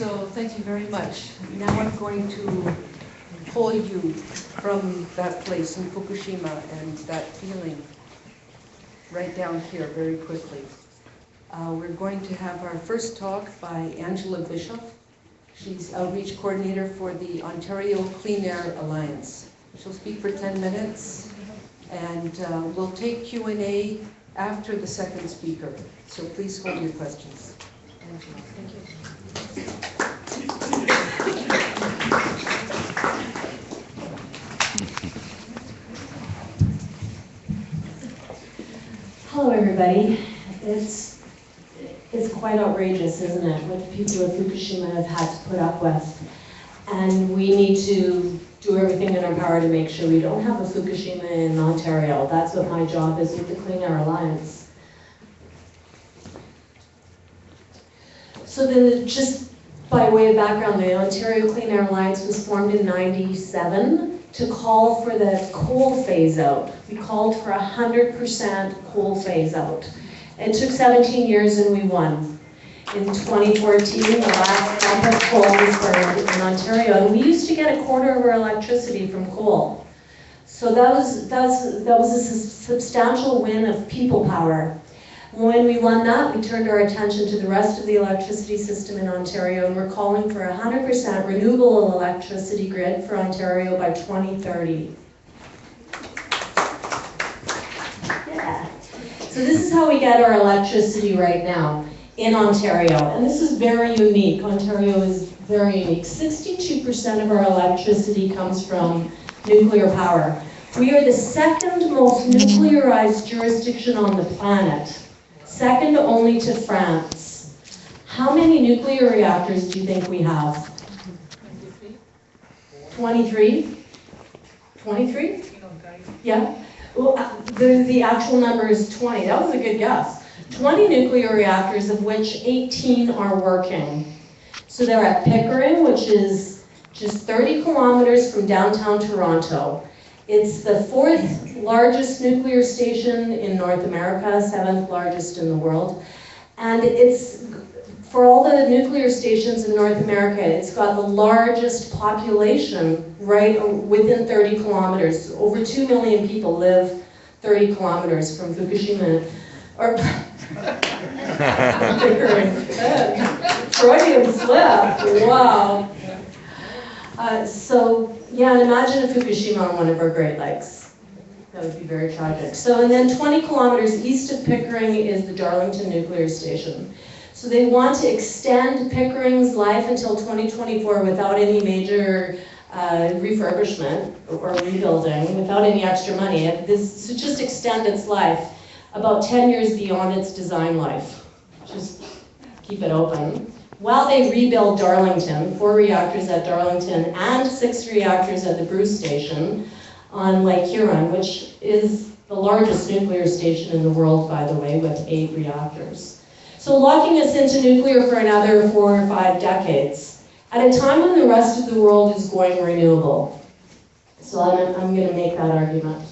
So thank you very much. Now I'm going to pull you from that place in Fukushima and that feeling right down here very quickly. We're going to have our first talk by Angela Bischoff. She's Outreach Coordinator for the Ontario Clean Air Alliance. She'll speak for 10 minutes, and we'll take Q&A after the second speaker. So please hold your questions. Angela, thank you. Hello, everybody. It's quite outrageous, isn't it, what the people of Fukushima have had to put up with. And we need to do everything in our power to make sure we don't have a Fukushima in Ontario. That's what my job is with the Clean Air Alliance. So then, just by way of background, the Ontario Clean Air Alliance was formed in '97 to call for the coal phase out. We called for 100% coal phase out. It took 17 years and we won. In 2014, the last dump of coal was burned in Ontario, and we used to get a quarter of our electricity from coal. So that was a substantial win of people power. When we won that, we turned our attention to the rest of the electricity system in Ontario, and we're calling for 100% renewable electricity grid for Ontario by 2030. Yeah. So this is how we get our electricity right now in Ontario, and this is very unique. Ontario is very unique. 62% of our electricity comes from nuclear power. We are the second most nuclearized jurisdiction on the planet. Second only to France. How many nuclear reactors do you think we have? 23? 23? Yeah? Well, the actual number is 20. That was a good guess. 20 nuclear reactors, of which 18 are working. So they're at Pickering, which is just 30 kilometers from downtown Toronto. It's the 4th largest nuclear station in North America, 7th largest in the world. And it's, for all the nuclear stations in North America, it's got the largest population right within 30 kilometers. Over 2 million people live 30 kilometers from Fukushima. Or Freudian slip, wow. So, yeah, and imagine a Fukushima on one of our Great Lakes. That would be very tragic. So, and then 20 kilometers east of Pickering is the Darlington Nuclear Station. So they want to extend Pickering's life until 2024 without any major refurbishment or rebuilding, without any extra money. So just extend its life about 10 years beyond its design life. Just keep it open. While they rebuild Darlington, 4 reactors at Darlington and 6 reactors at the Bruce Station on Lake Huron, which is the largest nuclear station in the world, by the way, with 8 reactors. So locking us into nuclear for another 4 or 5 decades, at a time when the rest of the world is going renewable. So I'm going to make that argument.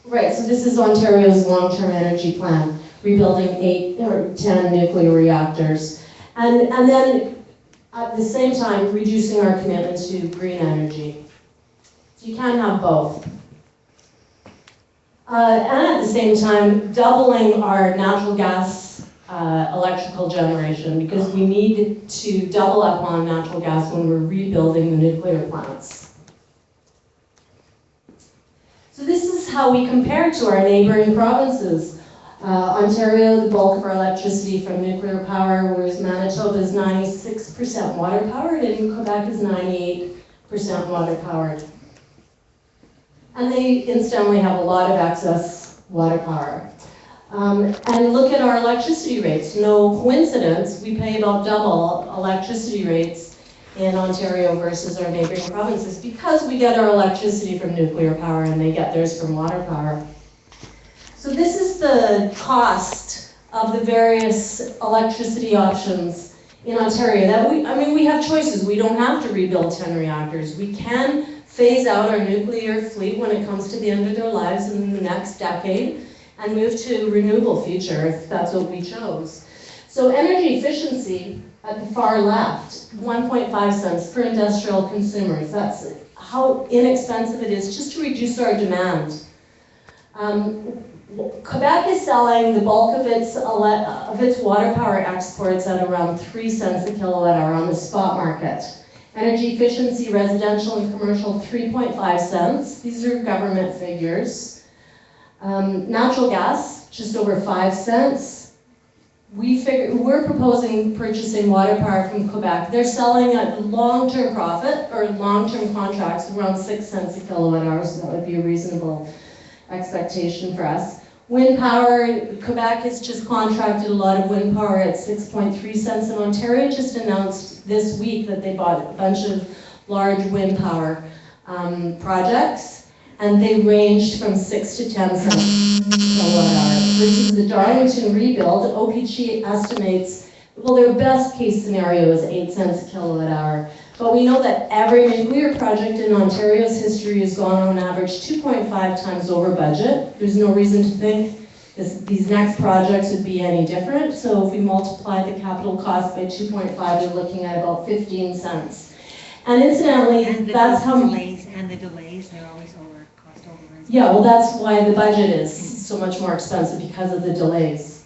Right, so this is Ontario's long-term energy plan, rebuilding 8 or 10 nuclear reactors. And then, at the same time, reducing our commitment to green energy. So you can't have both. And at the same time, doubling our natural gas electrical generation, because we need to double up on natural gas when we're rebuilding the nuclear plants. So this is how we compare to our neighboring provinces. Ontario, the bulk of our electricity from nuclear power, whereas Manitoba is 96% water powered and Quebec is 98% water powered. And they incidentally have a lot of excess water power. And look at our electricity rates. No coincidence, we pay about double electricity rates in Ontario versus our neighboring provinces because we get our electricity from nuclear power and they get theirs from water power. So this is the cost of the various electricity options in Ontario. We have choices. We don't have to rebuild 10 reactors. We can phase out our nuclear fleet when it comes to the end of their lives in the next decade and move to a renewable future if that's what we chose. So energy efficiency at the far left, 1.5 cents per industrial consumers. That's how inexpensive it is just to reduce our demand. Quebec is selling the bulk of its water power exports at around 3 cents a kilowatt hour on the spot market. Energy efficiency, residential and commercial, 3.5 cents. These are government figures. Natural gas, just over 5 cents. We're proposing purchasing water power from Quebec. They're selling at long-term profit or long-term contracts around 6 cents a kilowatt hour, so that would be a reasonable expectation for us. Wind power, Quebec has just contracted a lot of wind power at 6.3 cents, and Ontario just announced this week that they bought a bunch of large wind power projects, and they ranged from 6 to 10 cents per kilowatt hour. Versus the Darlington rebuild, OPG estimates, well, their best case scenario is 8 cents a kilowatt hour. But we know that every nuclear project in Ontario's history has gone on average 2.5 times over budget. There's no reason to think these next projects would be any different. So if we multiply the capital cost by 2.5, we're looking at about 15 cents. And incidentally, that's how... And the delays, they're always cost overruns. Yeah, well, that's why the budget is so much more expensive, because of the delays.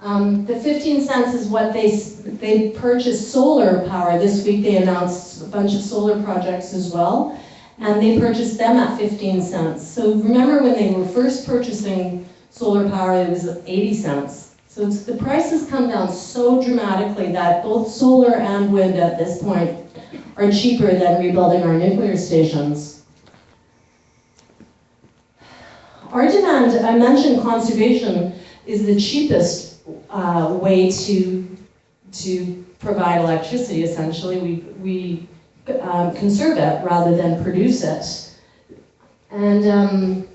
The 15 cents is what they purchased solar power. This week they announced a bunch of solar projects as well, and they purchased them at 15 cents. So remember when they were first purchasing solar power, it was 80 cents. So the prices come down so dramatically that both solar and wind at this point are cheaper than rebuilding our nuclear stations. Our demand, I mentioned conservation, is the cheapest way to provide electricity. Essentially, we conserve it rather than produce it. And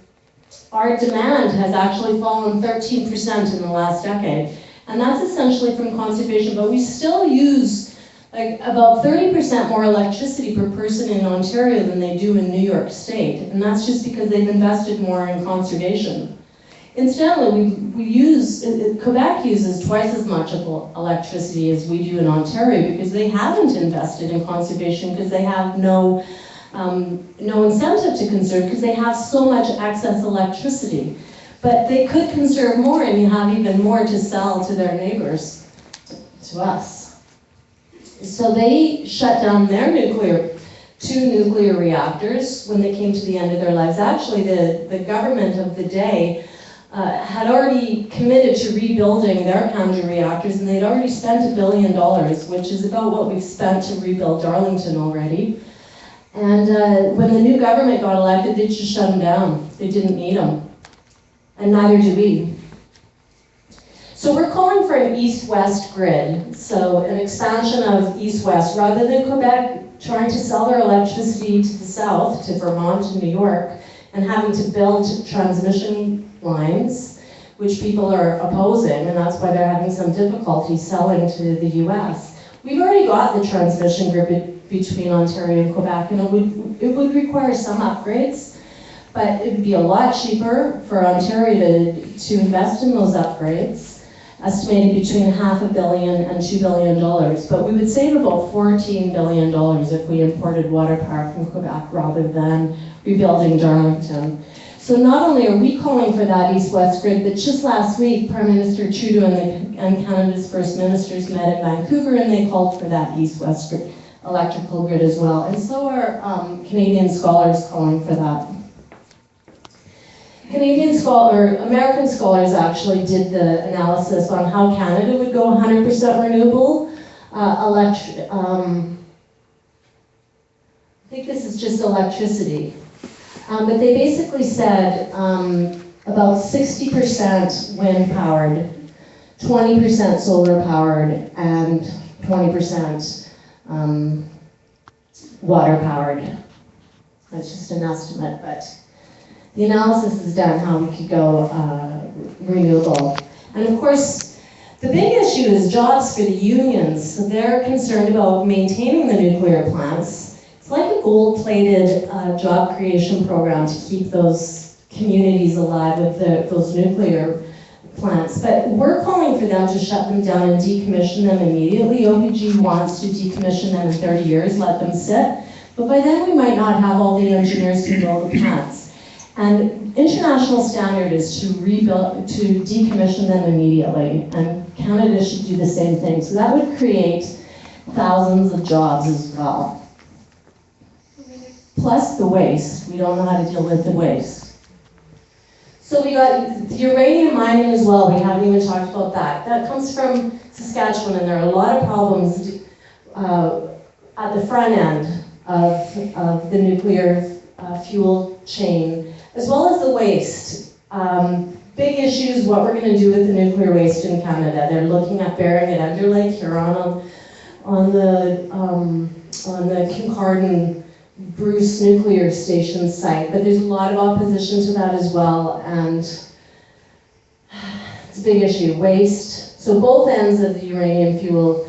our demand has actually fallen 13% in the last decade. And that's essentially from conservation, but we still use like about 30% more electricity per person in Ontario than they do in New York State. And that's just because they've invested more in conservation. Incidentally, Quebec uses twice as much of electricity as we do in Ontario because they haven't invested in conservation, because they have no incentive to conserve, because they have so much excess electricity. But they could conserve more and have even more to sell to their neighbors, to us. So they shut down their two nuclear reactors when they came to the end of their lives. Actually, the government of the day had already committed to rebuilding their counter reactors, and they'd already spent $1 billion, which is about what we've spent to rebuild Darlington already. And when the new government got elected, they just shut them down. They didn't need them. And neither do we. So we're calling for an east-west grid, so an expansion of east-west, rather than Quebec trying to sell their electricity to the south, to Vermont and New York, and having to build transmission lines, which people are opposing, and that's why they're having some difficulty selling to the US. We've already got the transmission grid between Ontario and Quebec, and it would require some upgrades, but it would be a lot cheaper for Ontario to invest in those upgrades, estimated between $500 million and $2 billion. But we would save about $14 billion if we imported water power from Quebec rather than rebuilding Darlington. So not only are we calling for that east-west grid, but just last week, Prime Minister Trudeau and Canada's First Ministers met in Vancouver, and they called for that east-west grid, electrical grid as well. And so are Canadian scholars calling for that. American scholars actually did the analysis on how Canada would go 100% renewable. I think this is just electricity. But they basically said about 60% wind powered, 20% solar powered, and 20% water powered. That's just an estimate, but the analysis is done how we could go renewable. And of course, the big issue is jobs for the unions. So they're concerned about maintaining the nuclear plants. It's like a gold-plated job creation program to keep those communities alive with those nuclear plants. But we're calling for them to shut them down and decommission them immediately. OPG wants to decommission them in 30 years, let them sit. But by then we might not have all the engineers to build the plants. And international standard is to decommission them immediately, and Canada should do the same thing. So that would create thousands of jobs as well. Plus the waste. We don't know how to deal with the waste. So we got the uranium mining as well. We haven't even talked about that. That comes from Saskatchewan, and there are a lot of problems at the front end of the nuclear fuel chain, as well as the waste. Big issues, what we're going to do with the nuclear waste in Canada. They're looking at burying it under Lake Huron on the Kincardine Bruce nuclear station site. But there's a lot of opposition to that as well, and it's a big issue. Waste. So both ends of the uranium fuel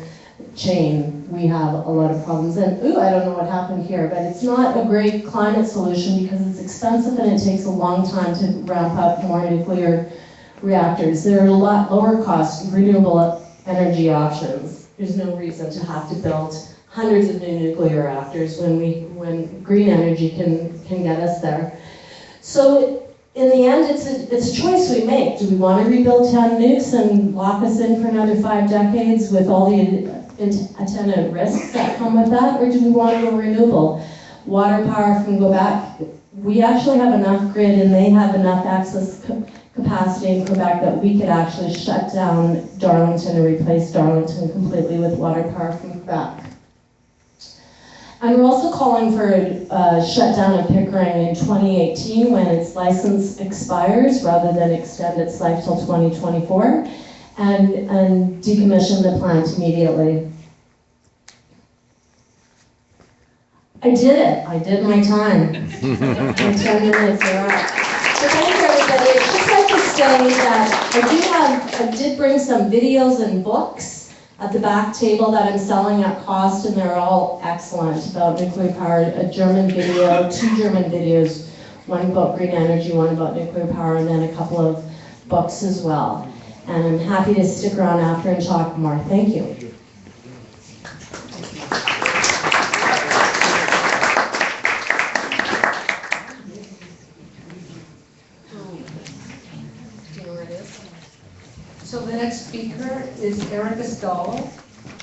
chain, we have a lot of problems. And I don't know what happened here, but it's not a great climate solution because it's expensive and it takes a long time to ramp up more nuclear reactors. There are a lot lower cost renewable energy options. There's no reason to have to build hundreds of new nuclear reactors when green energy can get us there. So in the end, it's a choice we make. Do we want to rebuild 10 nukes and lock us in for another 5 decades with all the attendant risks that come with that, or do we want to go renewable? Water power can go back. We actually have enough grid and they have enough access capacity in Quebec that we could actually shut down Darlington and replace Darlington completely with water power from Quebec. And we're also calling for a shutdown of Pickering in 2018 when its license expires rather than extend its life till 2024 and decommission the plant immediately. I did it. I did my time. My 10 minutes are up. So thank you, everybody. I'd just like to say that I did bring some videos and books at the back table that I'm selling at cost, and they're all excellent about nuclear power. A German video, 2 German videos, one about green energy, one about nuclear power, and then a couple of books as well. And I'm happy to stick around after and talk more. Thank you. So the next speaker is Erica Stahl.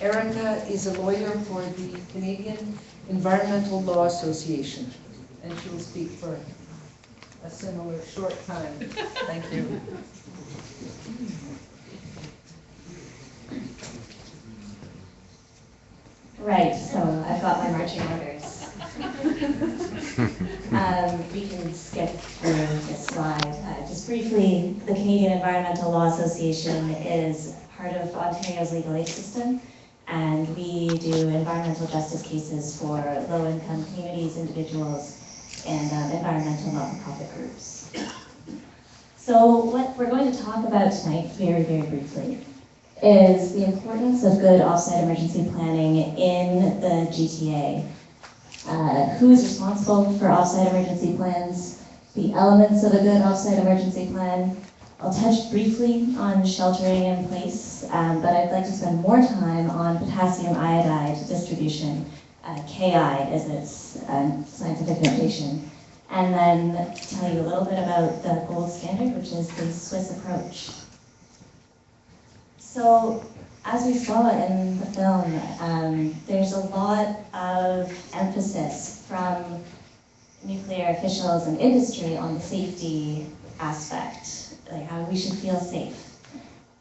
Erica is a lawyer for the Canadian Environmental Law Association, and she will speak for a similar short time. Thank you. Right, so I've got my marching orders. We can skip through this slide. Just briefly, the Canadian Environmental Law Association is part of Ontario's legal aid system, and we do environmental justice cases for low-income communities, individuals, and environmental not-for-profit groups. So what we're going to talk about tonight, very, very briefly, is the importance of good offsite emergency planning in the GTA. Who is responsible for offsite emergency plans, the elements of a good offsite emergency plan. I'll touch briefly on sheltering in place, but I'd like to spend more time on potassium iodide distribution, KI is its scientific notation, and then tell you a little bit about the gold standard, which is the Swiss approach. So, as we saw in the film, there's a lot of emphasis from nuclear officials and industry on the safety aspect, like how we should feel safe.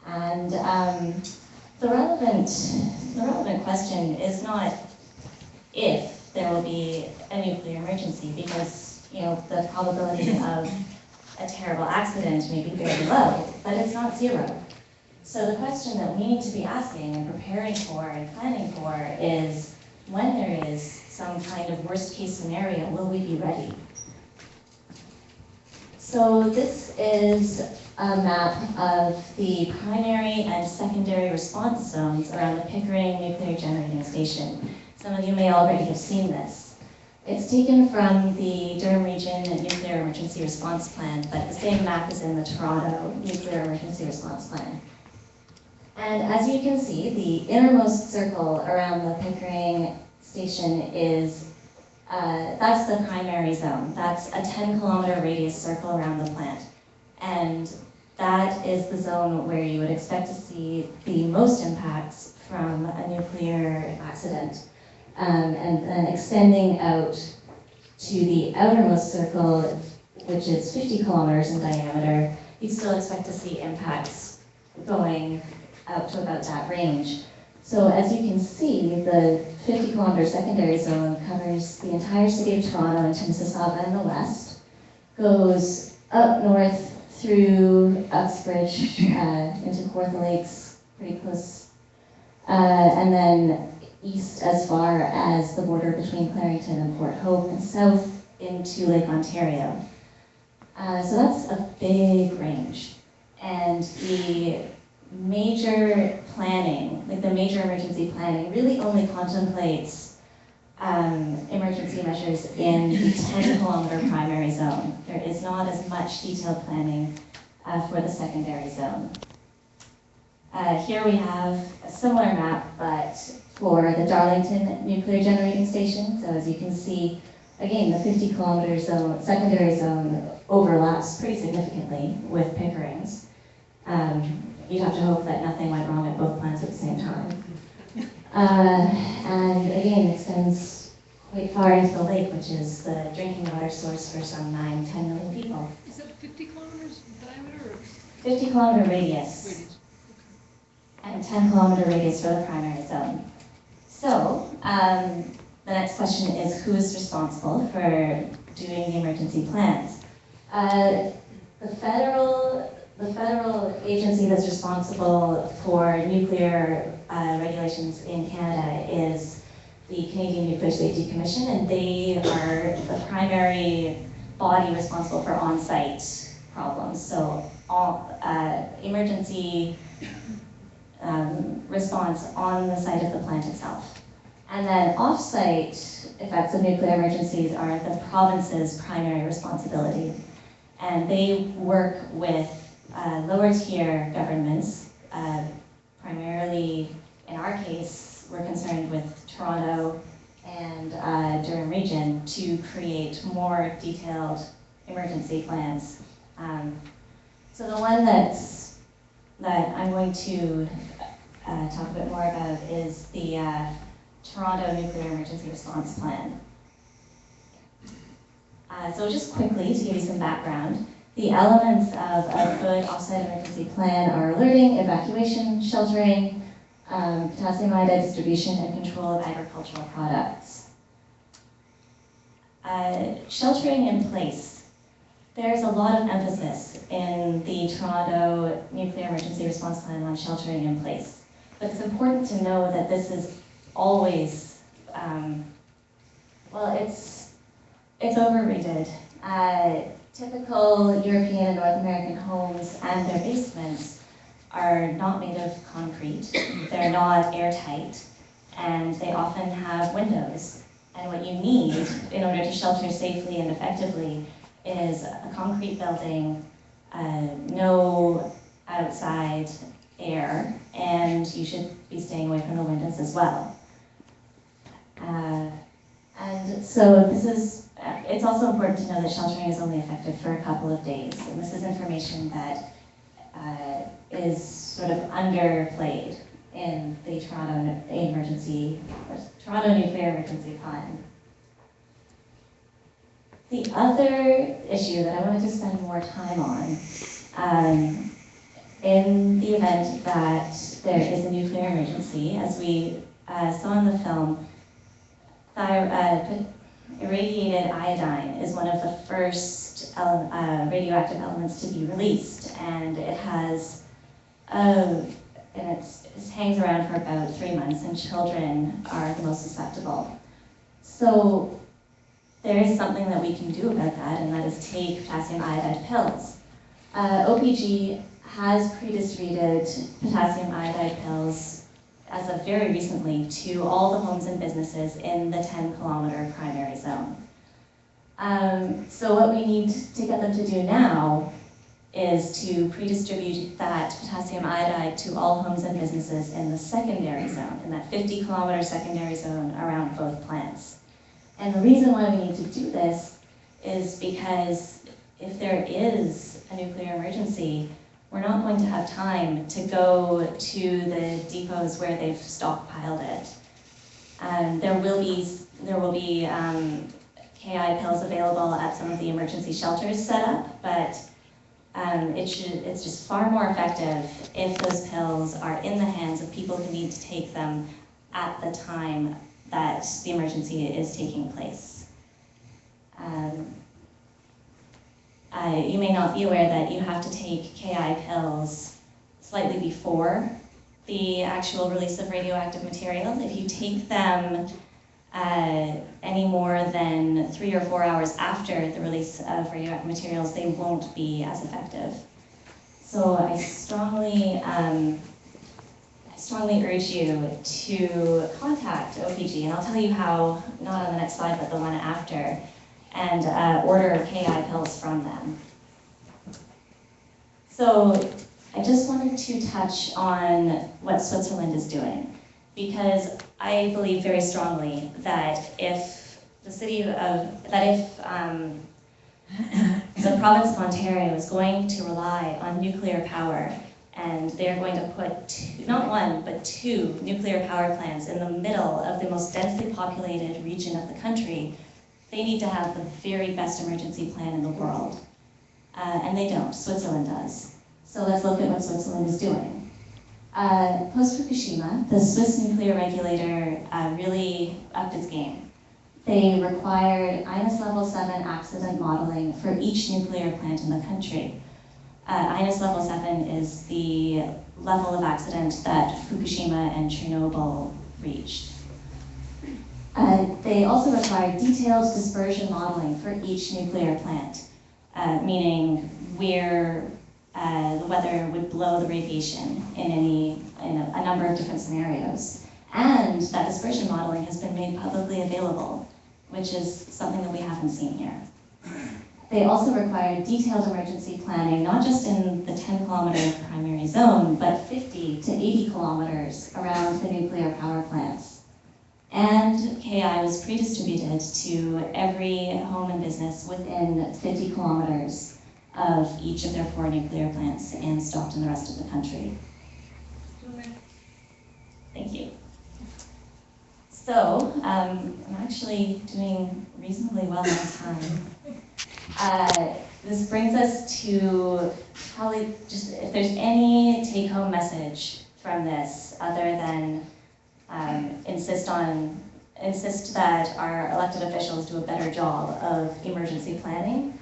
And the relevant question is not if there will be a nuclear emergency, because the probability of a terrible accident may be very low, but it's not zero. So the question that we need to be asking and preparing for and planning for is, when there is some kind of worst case scenario, will we be ready? So this is a map of the primary and secondary response zones around the Pickering Nuclear Generating Station. Some of you may already have seen this. It's taken from the Durham Region Nuclear Emergency Response Plan, but the same map is in the Toronto Nuclear Emergency Response Plan. And as you can see, the innermost circle around the Pickering station is, that's the primary zone. That's a 10-kilometer radius circle around the plant. And that is the zone where you would expect to see the most impacts from a nuclear accident. And then extending out to the outermost circle, which is 50 kilometers in diameter, you still expect to see impacts going out to about that range. So as you can see, the 50-kilometer secondary zone covers the entire city of Toronto into Mississauga in the west, goes up north through Uxbridge into Kawartha Lakes, pretty close, and then east as far as the border between Clarington and Port Hope, and south into Lake Ontario. So that's a big range. And the major planning, like the major emergency planning, really only contemplates emergency measures in the 10-kilometer primary zone. There is not as much detailed planning for the secondary zone. Here we have a similar map, but for the Darlington Nuclear Generating Station. So as you can see, again, the 50-kilometer zone, secondary zone, overlaps pretty significantly with Pickering's. You'd have to hope that nothing went wrong at both plants at the same time. And again, extends quite far into the lake, which is the drinking water source for some 9-10 million people. Is that 50 kilometers diameter? 50-kilometer radius. And 10-kilometer radius for the primary zone. So, the next question is, who is responsible for doing the emergency plans? The federal agency that's responsible for nuclear regulations in Canada is the Canadian Nuclear Safety Commission, and they are the primary body responsible for on-site problems. So all emergency response on the site of the plant itself. And then off-site effects of nuclear emergencies are the province's primary responsibility. And they work with lower tier governments, primarily in our case, we're concerned with Toronto and Durham Region to create more detailed emergency plans. So the one that I'm going to talk a bit more about is the Toronto Nuclear Emergency Response Plan. So just quickly, to give you some background, the elements of a good offsite emergency plan are alerting, evacuation, sheltering, potassium iodide distribution, and control of agricultural products. Sheltering in place. There's a lot of emphasis in the Toronto Nuclear Emergency Response Plan on sheltering in place. But it's important to know that this is always, well, it's overrated. Typical European and North American homes and their basements are not made of concrete. They're not airtight, and they often have windows. And what you need in order to shelter safely and effectively is a concrete building, no outside air, and you should be staying away from the windows as well. And so this is, it's also important to know that sheltering is only effective for a couple of days. And this is information that is sort of underplayed in the Toronto Nuclear Emergency Plan. The other issue that I wanted to spend more time on, in the event that there is a nuclear emergency, as we saw in the film, irradiated iodine is one of the first radioactive elements to be released, and it has, and it hangs around for about 3 months, and children are the most susceptible. So there is something that we can do about that, and that is take potassium iodide pills. OPG has pre-distributed potassium iodide pills as of very recently to all the homes and businesses in the 10-kilometer primary zone. So what we need to get them to do now is to pre-distribute that potassium iodide to all homes and businesses in the secondary zone, in that 50-kilometer secondary zone around both plants. And the reason why we need to do this is because if there is a nuclear emergency, we're not going to have time to go to the depots where they've stockpiled it. There will be KI pills available at some of the emergency shelters set up, but it's just far more effective if those pills are in the hands of people who need to take them at the time that the emergency is taking place. You may not be aware that you have to take KI pills slightly before the actual release of radioactive material. If you take them any more than 3 or 4 hours after the release of radioactive materials, they won't be as effective. So I strongly urge you to contact OPG, and I'll tell you how, not on the next slide, but the one after, and order KI pills from them. So I just wanted to touch on what Switzerland is doing, because I believe very strongly that if the province of Ontario is going to rely on nuclear power, and they're going to put not one, but 2 nuclear power plants in the middle of the most densely populated region of the country, they need to have the very best emergency plan in the world. And they don't, Switzerland does. So let's look at what Switzerland is doing. Post-Fukushima, the Swiss nuclear regulator really upped its game. They required INUS level 7 accident modeling for each nuclear plant in the country. INUS level 7 is the level of accident that Fukushima and Chernobyl reached. They also required detailed dispersion modeling for each nuclear plant, meaning where the weather would blow the radiation in a number of different scenarios. And that dispersion modeling has been made publicly available, which is something that we haven't seen here. They also required detailed emergency planning, not just in the 10-kilometer primary zone, but 50 to 80 kilometers around the nuclear power plants. And KI was pre-distributed to every home and business within 50 kilometers of each of their 4 nuclear plants and stocked in the rest of the country. Thank you. So, I'm actually doing reasonably well on time. This brings us to probably just, if there's any take-home message from this other than insist that our elected officials do a better job of emergency planning,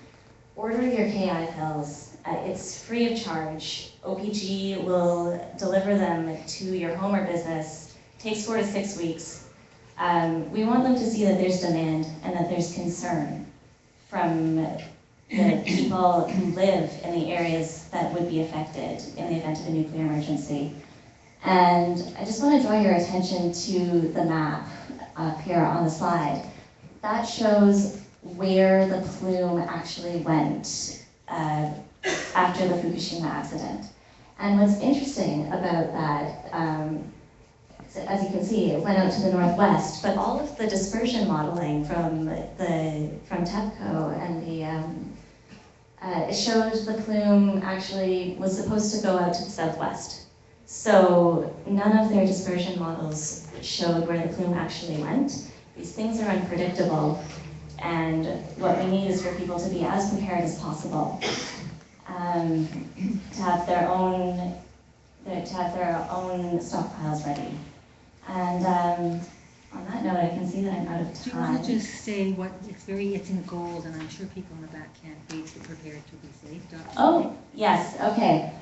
order your KI pills. It's free of charge. OPG will deliver them to your home or business. It takes 4 to 6 weeks. We want them to see that there's demand and that there's concern from the people who live in the areas that would be affected in the event of a nuclear emergency. And I just want to draw your attention to the map up here on the slide. That shows where the plume actually went after the Fukushima accident. And what's interesting about that, as you can see, it went out to the northwest, but all of the dispersion modeling from TEPCO and it shows the plume actually was supposed to go out to the southwest. So none of their dispersion models showed where the plume actually went. These things are unpredictable. And what we need is for people to be as prepared as possible, to have their own stockpiles ready. And on that note, I can see that I'm out of Do you want time. to just say what, it's in gold, and I'm sure people in the back can't read to prepare to be safe. Oh, yes, okay.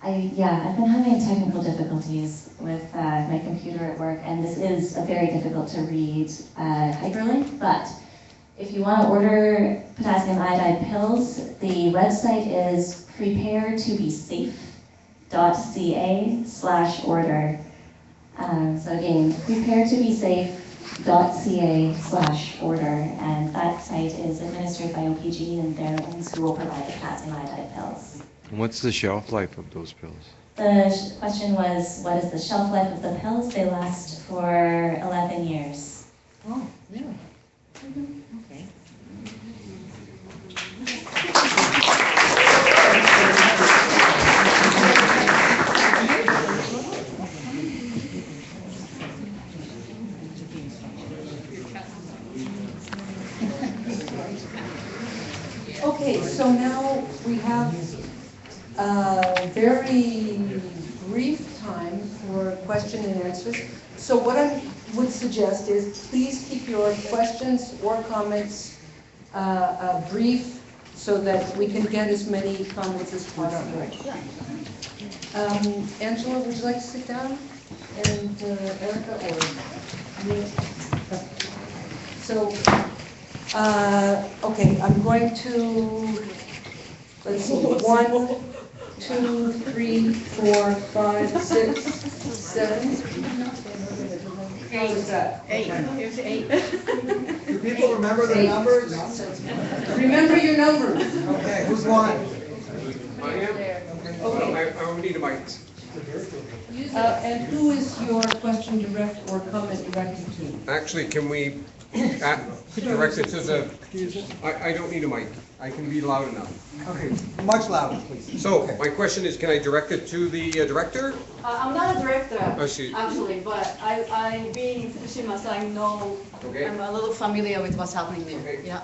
I've been having technical difficulties with my computer at work, and this is a very difficult to read hyperlink, but if you want to order potassium iodide pills, the website is preparetobesafe.ca/order. So again, preparetobesafe.ca/order, and that site is administered by OPG, and they're the ones who will provide the potassium iodide pills. And what's the shelf life of those pills? The question was, what is the shelf life of the pills? They last for 11 years. Oh, really? Okay. Okay, so now we have a very brief time for question and answers. So what I would suggest is please keep your questions or comments brief so that we can get as many comments as possible. Angela, would you like to sit down? And Erica or me? So, okay, I'm going to, let's see, 1, 2, 3, 4, 5, 6, 7. How is that? 8. Here's 8. Do people remember the numbers? Remember your numbers. Okay, who's one? I am. Okay. I will need a mic. And who is your question direct or comment directed to? Actually, can we direct it to the, I don't need a mic. I can be loud enough. Okay, much louder, please. So, my question is, can I direct it to the director? I'm not a director, I see. actually, but I've been in Fukushima, so I know, Okay. I'm a little familiar with what's happening there. Okay. Yeah.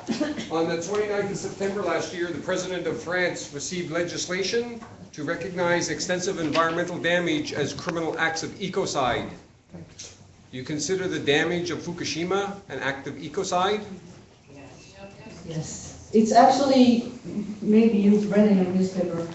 On the 29th of September last year, the President of France received legislation to recognize extensive environmental damage as criminal acts of ecocide. Do you consider the damage of Fukushima an act of ecocide? Yes. It's actually, maybe you've read in the newspaper,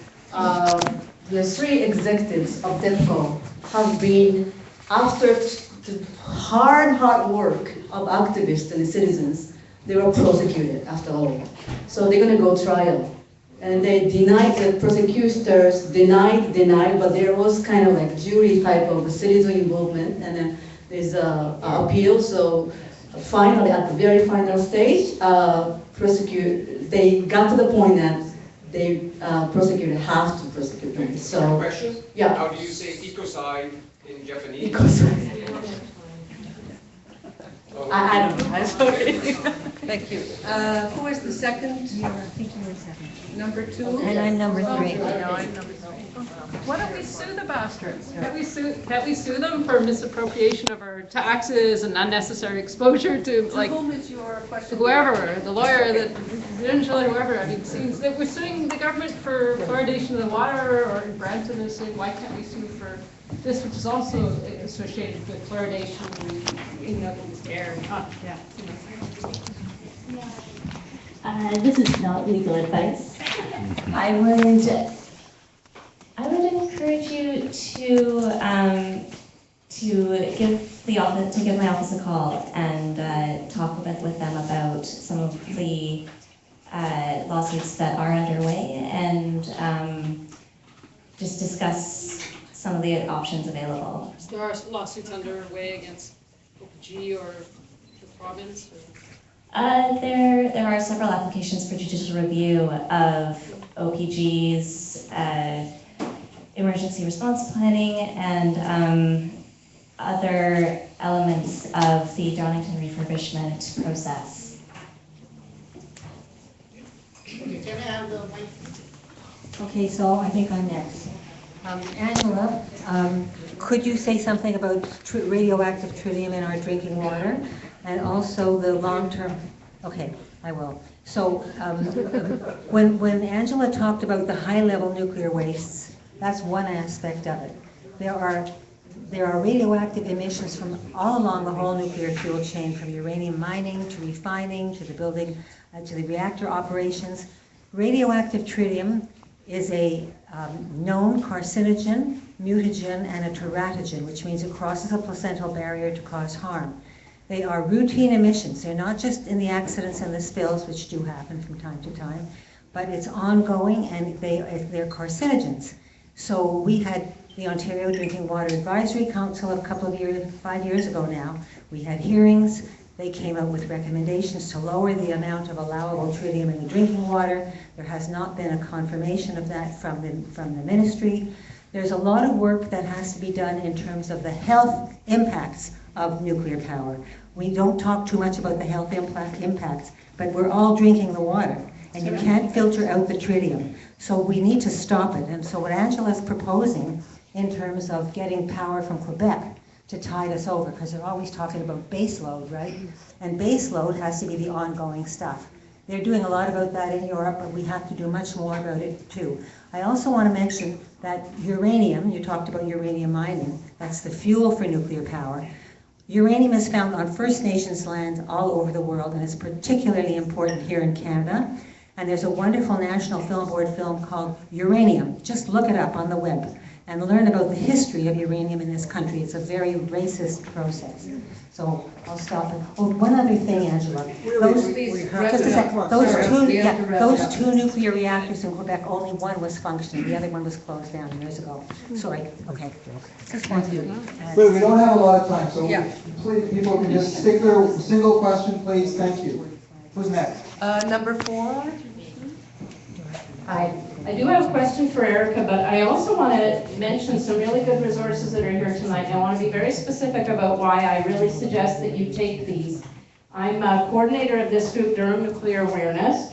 the 3 executives of DEFCO have been, after the hard work of activists and citizens, they were prosecuted after all. So they're going to go trial. And they denied, the prosecutors denied, but there was kind of like jury type of citizen involvement, and then there's a appeal. So finally, at the very final stage, they got to the point that they prosecutor have to prosecute them. So Question? yeah. How do you say ecocide in Japanese? Because Oh, I don't know. I'm sorry. Thank you. Who is the second? I think you were second. Number 2? And I'm number 3. No, I'm number 3. Why don't we sue the bastards? Can't we sue them for misappropriation of our taxes and unnecessary exposure to, like, whom is your question? whoever, the lawyer, the judicial, whoever? I mean, it seems that we're suing the government for fluoridation of the water, or Brampton is saying, why can't we sue for this, which is also associated with fluoridation in the air? Yeah. This is not legal advice. I would encourage you to give my office a call and talk with them about some of the lawsuits that are underway, and just discuss some of the options available. There are lawsuits underway against OPG or the province? There are several applications for judicial review of OPG's emergency response planning and other elements of the Darlington refurbishment process. Okay, so I think I'm next. Angela, could you say something about radioactive tritium in our drinking water? and also the long-term, okay, I will. So when Angela talked about the high-level nuclear wastes, that's one aspect of it. There are radioactive emissions from all along the whole nuclear fuel chain, from uranium mining to refining to the building, to the reactor operations. Radioactive tritium is a known carcinogen, mutagen, and a teratogen, which means it crosses a placental barrier to cause harm. They are routine emissions. They're not just in the accidents and the spills, which do happen from time to time, but it's ongoing, and they're carcinogens. So we had the Ontario Drinking Water Advisory Council a couple of years, 5 years ago now. We had hearings. They came out with recommendations to lower the amount of allowable tritium in the drinking water. There has not been a confirmation of that from the ministry. There's a lot of work that has to be done in terms of the health impacts of nuclear power. We don't talk too much about the health impacts, but we're all drinking the water, and you can't filter out the tritium. So we need to stop it. And so what Angela's proposing in terms of getting power from Quebec to tide us over, because they're always talking about base load, right? And base load has to be the ongoing stuff. They're doing a lot about that in Europe, but we have to do much more about it too. I also want to mention that uranium, you talked about uranium mining, that's the fuel for nuclear power. Uranium is found on First Nations lands all over the world, and it's particularly important here in Canada. And there's a wonderful National Film Board film called Uranium. Just look it up on the web and learn about the history of uranium in this country. It's a very racist process. So I'll stop it. Oh, one other thing, Angela. Those two nuclear reactors in Quebec, only one was functioning. The other one was closed down years ago. Sorry, okay. Just want to Wait, we don't have a lot of time, so Yeah. please, people can just stick their single question, please. Thank you. Who's next? Number 4. Hi. I do have a question for Erica, but I also want to mention some really good resources that are here tonight. I want to be very specific about why I really suggest that you take these. I'm a coordinator of this group, Durham Nuclear Awareness,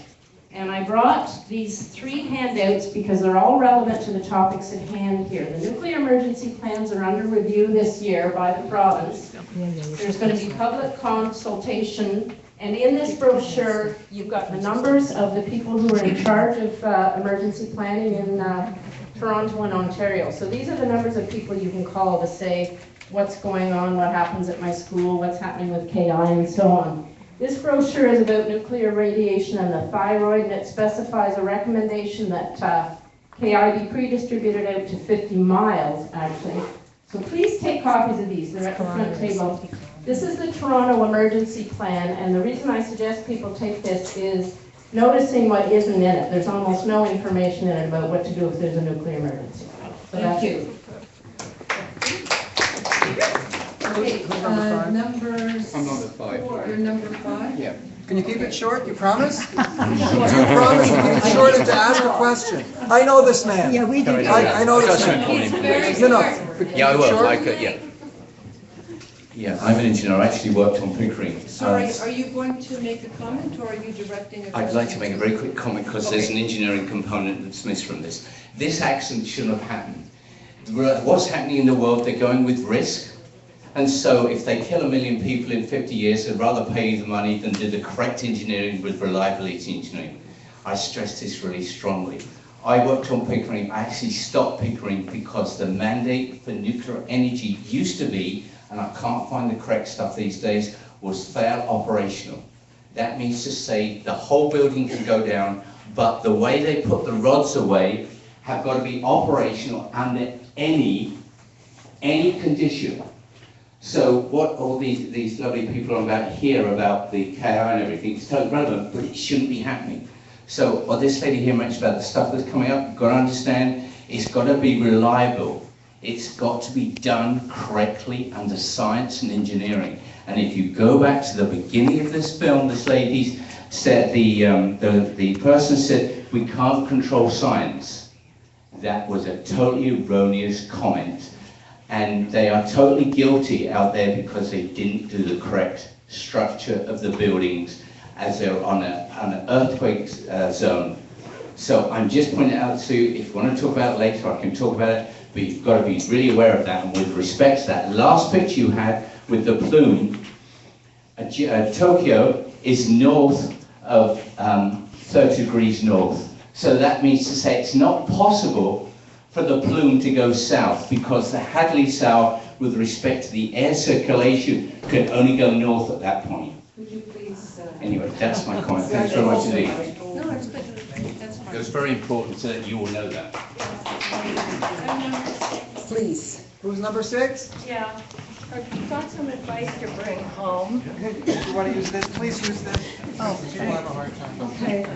and I brought these 3 handouts because they're all relevant to the topics at hand here. The nuclear emergency plans are under review this year by the province. There's going to be public consultation. And in this brochure, you've got the numbers of the people who are in charge of emergency planning in Toronto and Ontario. So these are the numbers of people you can call to say what's going on, what happens at my school, what's happening with KI, and so on. This brochure is about nuclear radiation and the thyroid, and it specifies a recommendation that KI be pre-distributed out to 50 miles, actually. So please take copies of these. They're at the front table. This is the Toronto Emergency Plan, and the reason I suggest people take this is noticing what isn't in it. There's almost no information in it about what to do if there's a nuclear emergency. So Thank you. Okay, numbers. I'm number 5. You're number 5? Yeah. Can you keep it short? You promise? You promise to keep it short and to ask a question. I know this man. Yeah, we do. I know this man. No, no. Yeah, I will. Short? Yeah. Yeah, I'm an engineer. I actually worked on Pickering. Sorry, are you going to make a comment, or are you directing a question? I'd like to make a very quick comment because there's an engineering component that's missed from this. This accident shouldn't have happened. What's happening in the world, they're going with risk. And so if they kill 1 million people in 50 years, they'd rather pay you the money than do the correct engineering with reliability engineering. I stress this really strongly. I worked on Pickering. I actually stopped Pickering because the mandate for nuclear energy used to be, and I can't find the correct stuff these days, was fail operational. That means to say the whole building can go down, but the way they put the rods away have got to be operational under any condition. So what all these lovely people are about here about the KI and everything is totally relevant, but it shouldn't be happening. So what this lady here mentioned about the stuff that's coming up, you've got to understand, it's got to be reliable. It's got to be done correctly under science and engineering. And if you go back to the beginning of this film, this lady said, the person said, we can't control science. That was a totally erroneous comment. And they are totally guilty out there because they didn't do the correct structure of the buildings as they're on an earthquake zone. So I'm just pointing out to you, if you want to talk about it later, I can talk about it, but you've got to be really aware of that. And with respect to that last picture you had with the plume, Tokyo is north of 30 degrees north. So that means to say it's not possible for the plume to go south because the Hadley Sow, with respect to the air circulation, can only go north at that point. Would you please... Anyway, that's my comment. Thanks very much indeed. No, it's good. That's fine. It was very important so that you all know that. Please. Who's number 6? Yeah, I've got some advice to bring home. You want to use this? Please use this. Oh, People have a hard time. okay.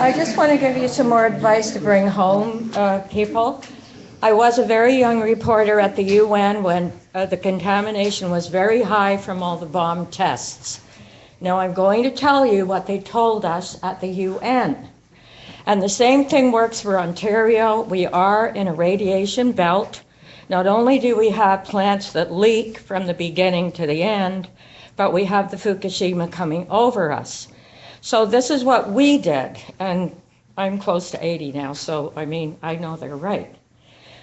I just want to give you some more advice to bring home, people. I was a very young reporter at the UN when the contamination was very high from all the bomb tests. Now I'm going to tell you what they told us at the UN. And the same thing works for Ontario. We are in a radiation belt. Not only do we have plants that leak from the beginning to the end, but we have the Fukushima coming over us. So this is what we did, and I'm close to 80 now, so I mean, I know they're right.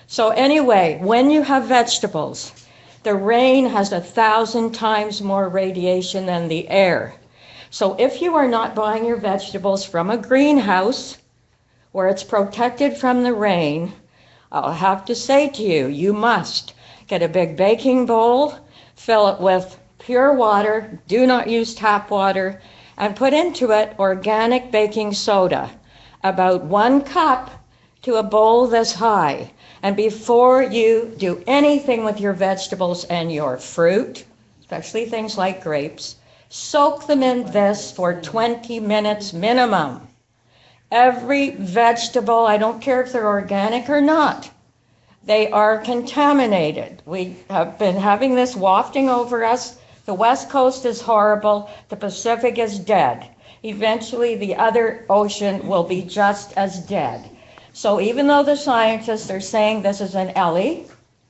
So anyway, when you have vegetables, the rain has 1,000 times more radiation than the air. So if you are not buying your vegetables from a greenhouse, where it's protected from the rain, I'll have to say to you, you must get a big baking bowl, fill it with pure water, do not use tap water, and put into it organic baking soda, about 1 cup to a bowl this high. And before you do anything with your vegetables and your fruit, especially things like grapes, soak them in this for 20 minutes minimum. Every vegetable, I don't care if they're organic or not, they are contaminated. We have been having this wafting over us. The West Coast is horrible. The Pacific is dead. Eventually, the other ocean will be just as dead. So even though the scientists are saying this is an ELE,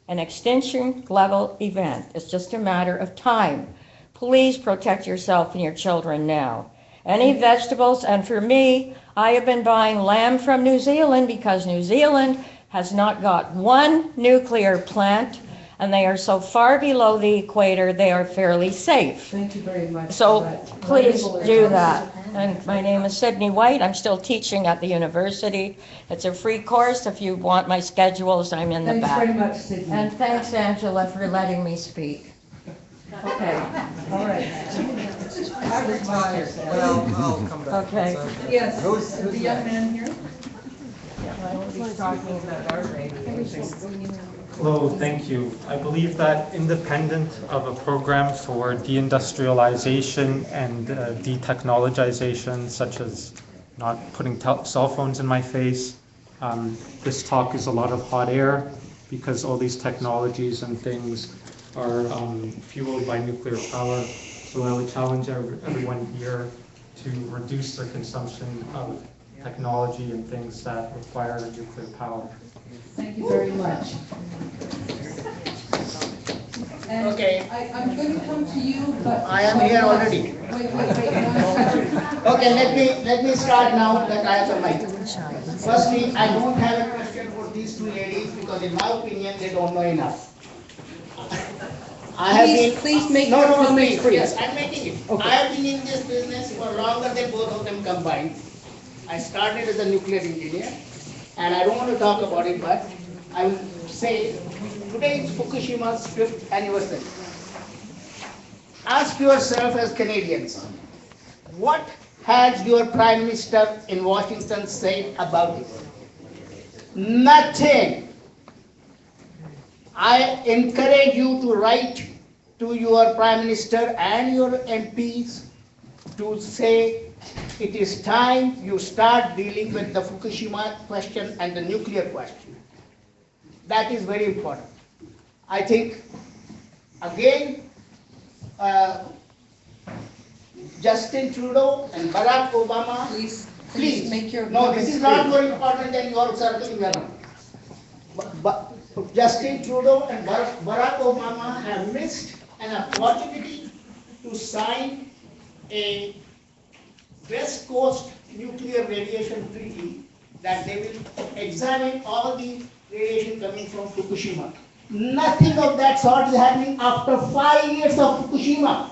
an extinction level event, it's just a matter of time. Please protect yourself and your children now. Any vegetables, and for me, I have been buying lamb from New Zealand because New Zealand has not got one nuclear plant, and they are so far below the equator, they are fairly safe. Thank you very much. So please do that. And my name is Sydney White. I'm still teaching at the university. It's a free course. If you want my schedules, I'm in the Thanks back. very much, Sydney. And thanks, Angela, for letting me speak. Okay, all right. I was biased. Well, I'll come back. Okay. Yes, Who's the young man here? I will be talking about our radiation. Hello, thank you. I believe that independent of a program for deindustrialization and detechnologization, such as not putting cell phones in my face, this talk is a lot of hot air because all these technologies and things are fueled by nuclear power. So I would challenge everyone here to reduce their consumption of technology and things that require nuclear power. Thank you very much. And Okay. I'm going to come to you, but... I am here already. Wait. Okay, let me start now that I have the mic. Firstly, I don't have a question for these two ladies because in my opinion, they don't know enough. Please make your comments please. brief. Yes, I'm making it. Okay. I have been in this business for longer than both of them combined. I started as a nuclear engineer, and I don't want to talk about it, but I will say today is Fukushima's 5th anniversary. Ask yourself as Canadians, what has your Prime Minister in Washington said about it? Nothing. I encourage you to write to your Prime Minister and your MPs to say it is time you start dealing with the Fukushima question and the nuclear question. That is very important. I think, again, Justin Trudeau and Barack Obama, please make your no, this is not brief. more important than your circling around. But Justin Trudeau and Barack Obama have missed an opportunity to sign a West Coast nuclear radiation treaty that they will examine all the radiation coming from Fukushima. Nothing of that sort is happening after 5 years of Fukushima.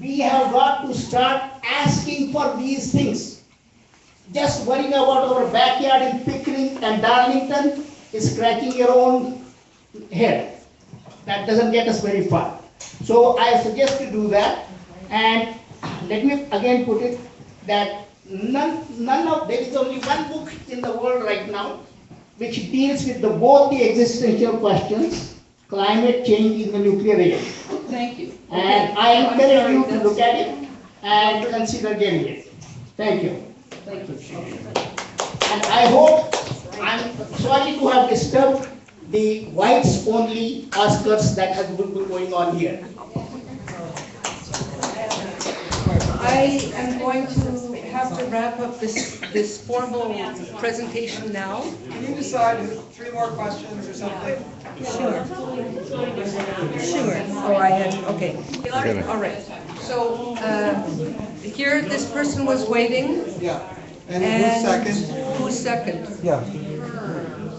We have got to start asking for these things. Just worrying about our backyard in Pickering and Darlington is scratching your own head. That doesn't get us very far. So I suggest to do that. And let me again put it that there is only one book in the world right now which deals with both the existential questions, climate change in the nuclear age. Thank you. And I encourage you to look at it and consider getting it. Thank you. Thank you. And I hope, I'm sorry to have disturbed the whites only Oscars that has been going on here. I am going to have to wrap up this formal presentation now. Can you decide 3 more questions or something? Sure. Sure. Oh, I had, okay. All right. So, here, this person was waiting. Yeah. And who's second? Who's second? Yeah.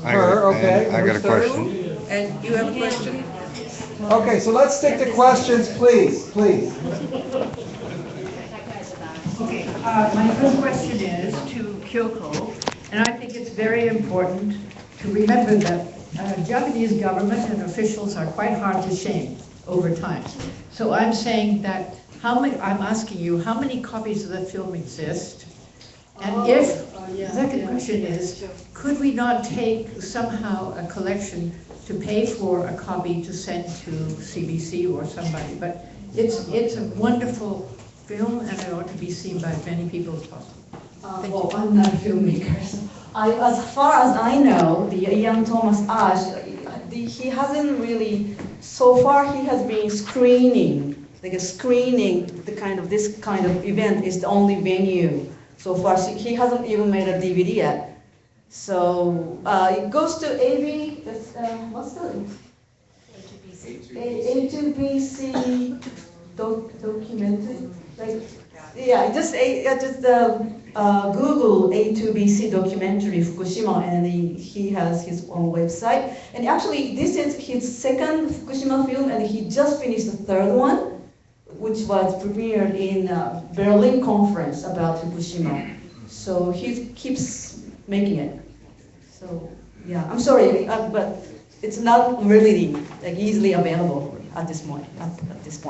Her, okay. I got a Who's third? question. And you have a question? Okay, so let's stick to questions, please, please. Okay, my first question is to Kyoko, and I think it's very important to remember that Japanese government and officials are quite hard to shame over time. So I'm saying that I'm asking you, how many copies of the film exist? And the second question is, could we not take somehow a collection to pay for a copy to send to CBC or somebody? But it's a wonderful film, and it ought to be seen by as many people as possible. Well, I'm not a filmmaker. So as far as I know, the young Thomas Ashe, he hasn't really, so far he has been screening, this kind of event is the only venue. So far, he hasn't even made a DVD yet. So it goes to AV, what's the? A2BC documentary. Google A2BC documentary Fukushima, and he has his own website. And actually, this is his second Fukushima film, and he just finished the third one, which was premiered in Berlin conference about Fukushima. So he keeps making it. So yeah, I'm sorry, but it's not really easily available at this point.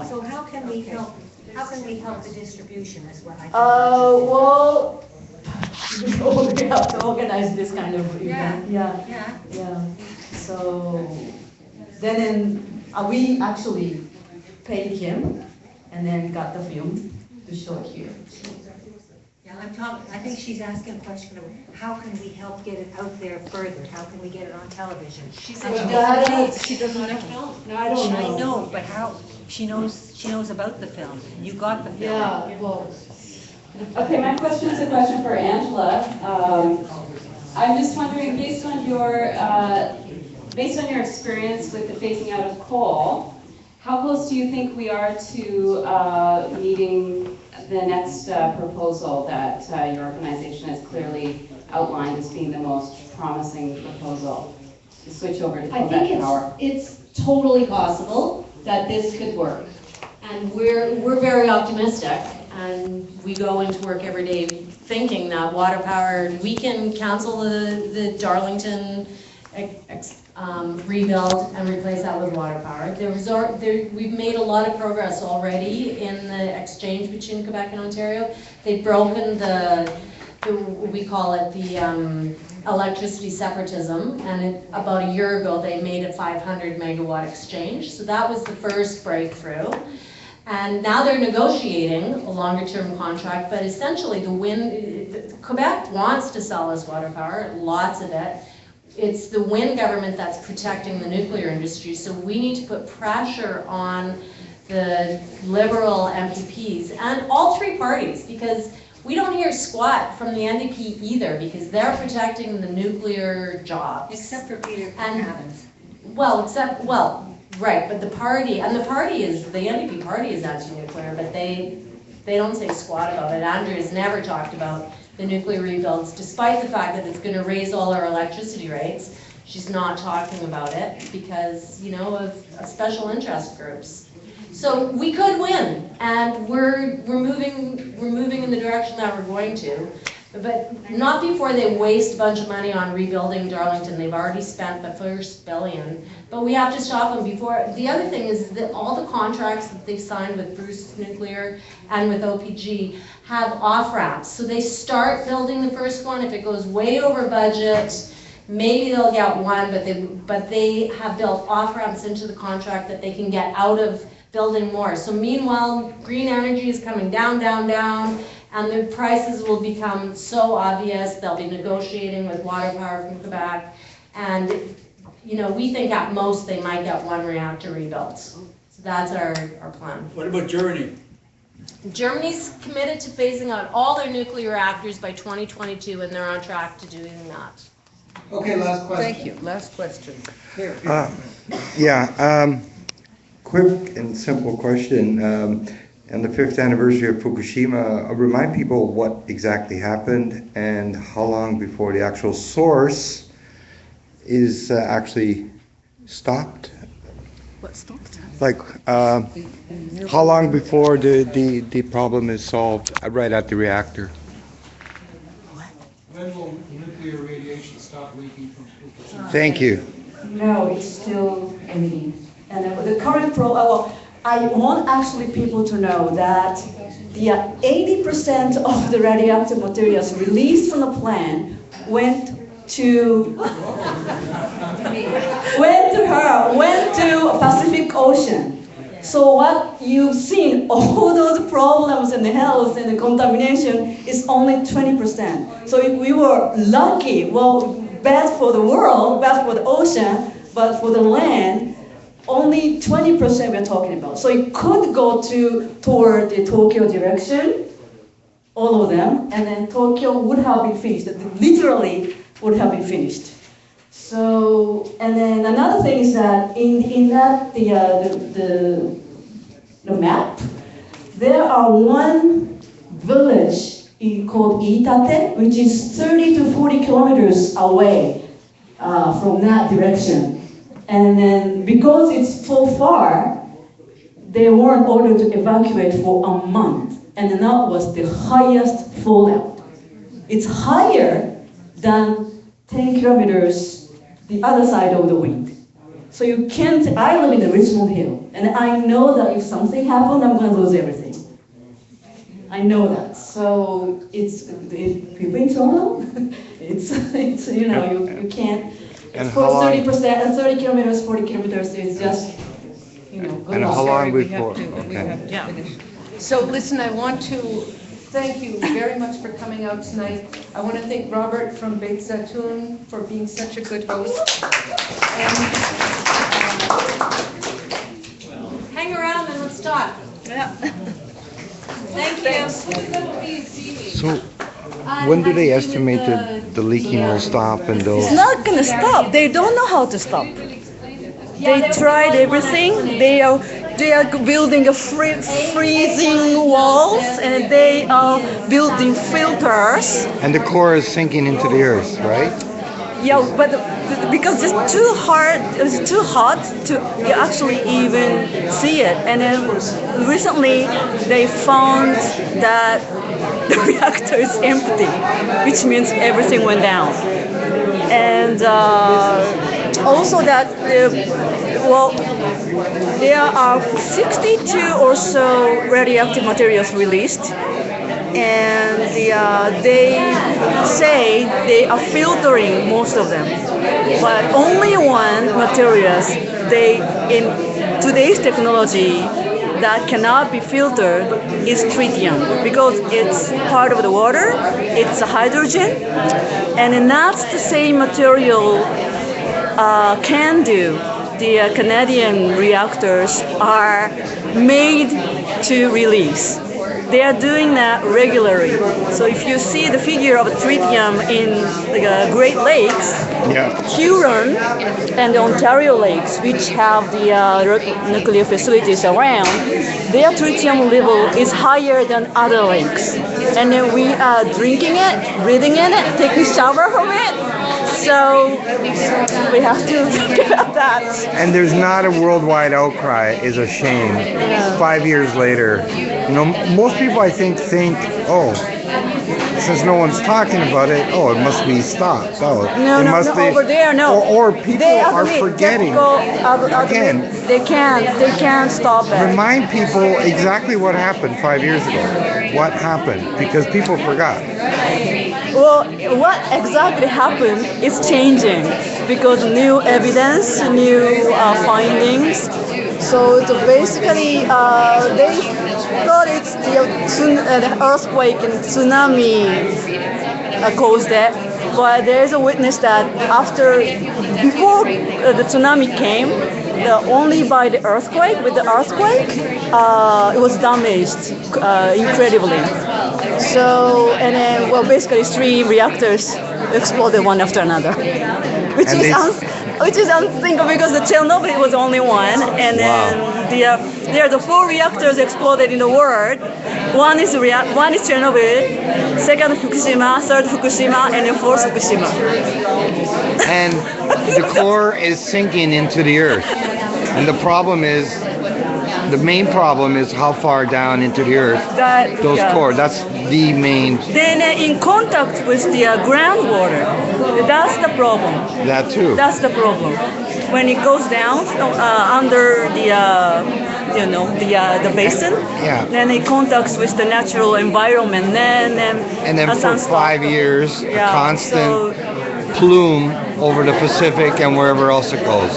So how can we help? How can we help the distribution? Is what I. Well, we have to organize this kind of event. Yeah. So then we actually paid him, and then got the film to show it here. Yeah, I think she's asking a question of how can we help get it out there further? How can we get it on television? She said she doesn't know. No, I don't know. I know, but how? She knows about the film. You got the film. Yeah, well. Okay, my question is a question for Angela. I'm just wondering, based on your experience with the phasing out of coal, how close do you think we are to meeting the next proposal that your organization has clearly outlined as being the most promising proposal to switch over to coal-backed power? It's totally possible that this could work. And we're very optimistic, and we go into work every day thinking that water power, we can cancel the Darlington rebuild and replace that with water power. We've made a lot of progress already in the exchange between Quebec and Ontario. They've broken we call it the electricity separatism, and about a year ago they made a 500 megawatt exchange. So that was the first breakthrough. And now they're negotiating a longer term contract, but essentially Quebec wants to sell us water power, lots of it. It's the wind government that's protecting the nuclear industry, so we need to put pressure on the Liberal MPPs and all three parties, because we don't hear squat from the NDP either, because they're protecting the nuclear jobs. Except for Peter Evans. Right, but the NDP party is anti-nuclear, but they don't say squat about it. Andrew has never talked about the nuclear rebuilds, despite the fact that it's going to raise all our electricity rates. she's not talking about it because, you know, of special interest groups. So we could win, and we're moving in the direction that we're going to, but not before they waste a bunch of money on rebuilding Darlington. They've already spent the first $1 billion, but we have to stop them before. The other thing is that all the contracts that they've signed with Bruce Nuclear and with OPG have off-ramps. So they start building the first one. If it goes way over budget, maybe they'll get one, but they have built off-ramps into the contract that they can get out of building more. So meanwhile, green energy is coming down, down, down, and the prices will become so obvious. They'll be negotiating with water power from Quebec, and you know, we think at most they might get one reactor rebuilt. So that's our plan. What about Germany? Germany's committed to phasing out all their nuclear reactors by 2022, and they're on track to doing that. Okay, last question. Thank you. Last question. Here. Quick and simple question. On the 5th anniversary of Fukushima, remind people what exactly happened and how long before the actual source is actually stopped? What stopped? Like, how long before the problem is solved right at the reactor? When will nuclear radiation stop leaking from Fukushima? Thank you. No, it's still emitting. And the current I want actually people to know that the 80% of the radioactive materials released from the plant went to Pacific Ocean. So what you've seen, all those problems and the health and the contamination is only 20%. So if we were lucky, well, bad for the world, bad for the ocean, but for the land, only 20% we're talking about. So it could go toward the Tokyo direction, all of them, and then Tokyo would have been finished, literally would have been finished. So, and then another thing is that in that the map, there are one village called Iitate, which is 30 to 40 kilometers away from that direction. And then because it's so far, they weren't ordered to evacuate for a month. And then that was the highest fallout. It's higher than 10 kilometers the other side of the wind. So you can't, I live in the Richmond Hill, and I know that if something happened, I'm gonna lose everything. I know that. So it's people in Toronto, it's you know, you can't. And for 30%, and 30 kilometers, 40 kilometers is just, you know, good And luck. how long We before? have to Yeah. finish. So listen, I want to thank you very much for coming out tonight. I want to thank Robert from Beit Zatoun for being such a good host. And, Hang around and let's talk. yeah. Thank you. So, when do they estimate the leaking will stop and they'll... It's not gonna stop. They don't know how to stop. They tried everything. They are building a freezing walls, and they are building filters. And the core is sinking into the earth, right? Yeah, but because it's too hard, it's too hot to actually even see it. And then recently they found that the reactor is empty, which means everything went down. And also that, there are 62 or so radioactive materials released. And they say they are filtering most of them, but only one materials in today's technology that cannot be filtered is tritium, because it's part of the water, it's a hydrogen, and then that's the same material can do. The Canadian reactors are made to release. They are doing that regularly. So if you see the figure of tritium in the Great Lakes, Huron and the Ontario Lakes, which have the nuclear facilities around, their tritium level is higher than other lakes. And then we are drinking it, breathing in it, taking shower from it. So we have to think about that. And there's not a worldwide outcry is a shame. 5 years later, most people I think, oh, since no one's talking about it, oh, it must be stopped. Oh, No, it must be, over there, no. Or people are forgetting. Again, they can't stop it. Remind people exactly what happened 5 years ago. What happened? Because people forgot. Well, what exactly happened is changing because new evidence, new findings. So it's basically, they thought it's the earthquake and tsunami caused it. But there is a witness that before the tsunami came, only by the earthquake, it was damaged incredibly. So, and then, well, basically 3 reactors exploded one after another, which is unthinkable because the Chernobyl was only one, and then there are the 4 reactors exploded in the world. One is Chernobyl, second Fukushima, third Fukushima, and then fourth Fukushima. And the core is sinking into the earth. And the main problem is how far down into the earth those core. That's the main. Then in contact with the groundwater, that's the problem. That too. That's the problem. When it goes down under the basin, then it contacts with the natural environment. And then for 5 years, a constant plume over the Pacific and wherever else it goes.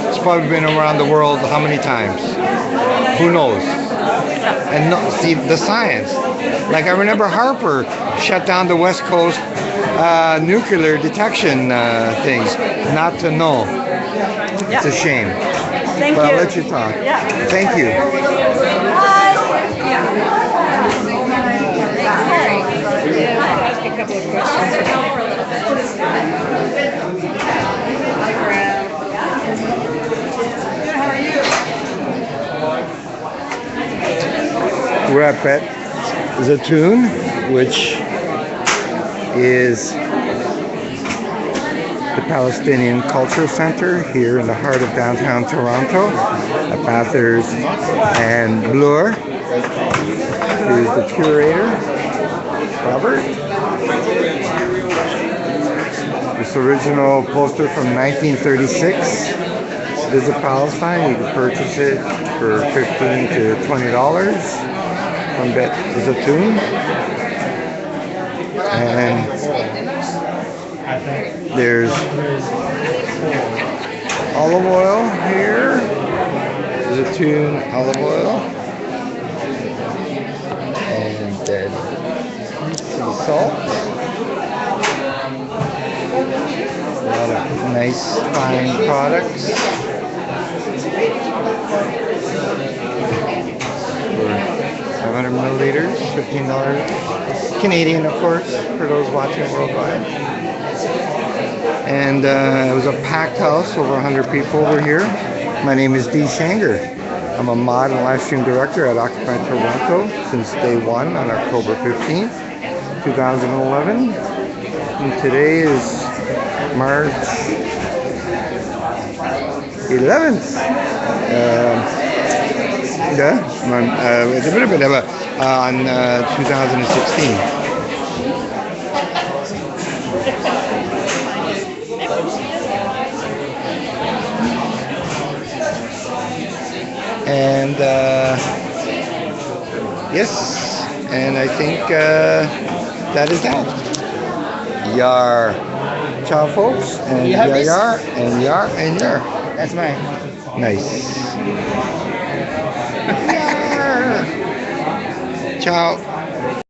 It's probably been around the world how many times? Who knows? And see the science. Like I remember Harper shut down the West Coast nuclear detection things. Not to know. It's a shame. Thank but you. I'll let you talk. Yeah. Thank you. Ask a couple of questions. We're at Bet Zatoun, which is the Palestinian Cultural Center here in the heart of downtown Toronto, at Bathurst and Bloor. Here's the curator, Robert. This original poster from 1936. Visit Palestine. You can purchase it for $15 to $20 from Bet Zatoun. And there's olive oil here. Zatoun olive oil. And then sea salt. A lot of nice fine products. For 500 milliliters, $15. Canadian, of course, for those watching worldwide. And it was a packed house, over 100 people over here. My name is Dee Shanger. I'm a mod and live stream director at Occupy Toronto since day one on October 15th, 2011. And today is March 11th. It's a bit of on 2016. And yes, and I think that is that. Yar. Ciao, folks. And yar, yar, and yar, and yar. That's mine. Nice. Yar. Ciao.